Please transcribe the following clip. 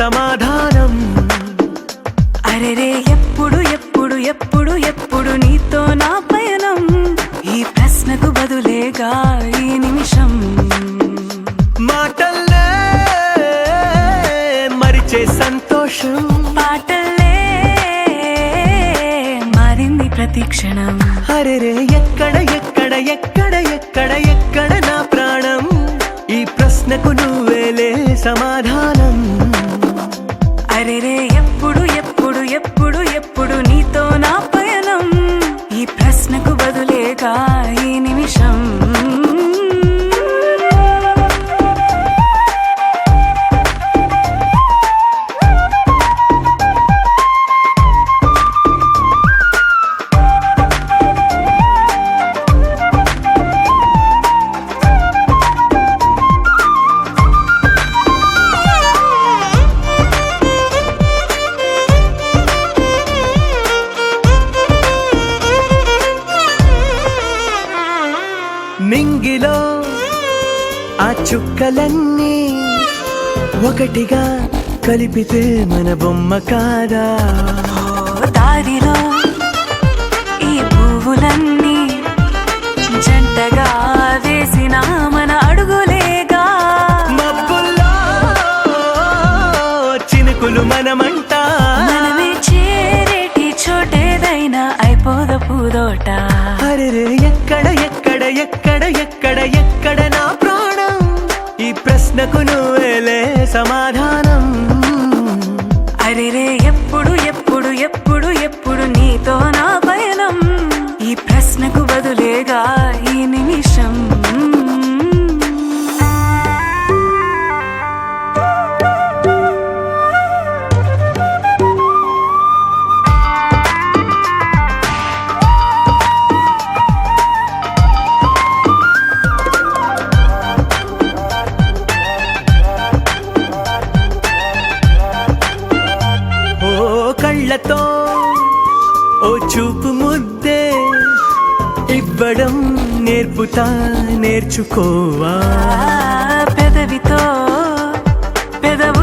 సమాధానం. అరెరే ఎప్పుడు ఎప్పుడు ఎప్పుడు ఎప్పుడు నీతో నా పయనం, ఈ ప్రశ్నకు బదులేగా ఈ నిమిషం. మాటల్లే మరిచే సంతోషం, పాటల్లే మారింది ప్రతి క్షణం. అరెరే ఎక్కడ ఎక్కడ ఎక్కడ ఎక్కడ ఎక్కడ నా ప్రాణం, ఈ ప్రశ్నకు నువ్వేలే సమాధానం. అరెరే ఎప్పుడు ఎప్పుడు ఎప్పుడు ఎప్పుడు నీతో నా పయనం, ఈ ప్రశ్నకు బదులేగా ఈ నిమిషం. మింగిలో ఆ చుక్కలన్నీ ఒకటిగా కలిపితే మన బొమ్మ కాదా. దారిలో ఈ పువ్వులన్నీ జంటగా వేసిన మన అడుగులేగా. మబ్బుల్లో చినుకులు మనమంట, మనమే చేరేటి చోటేదైనా అయిపోద పూదోట. అరెరే ఎక్కడ ఎక్కడ ఎక్కడ ఎక్కడ ఎక్కడ నా ప్రాణం, ఈ ప్రశ్నకు నువ్వేలే సమాధానం. అరెరే ఎప్పుడు ఎప్పుడు ఎప్పుడు ఎప్పుడు నీతో నా పయనం, ఈ ప్రశ్నకు బదులేగా ఈ నిమిషం. కళ్ళతో ఓ చూపు ముద్దే ఇవ్వడం నేర్పుతా, నేర్చుకోవా. పెదవితో పెదవు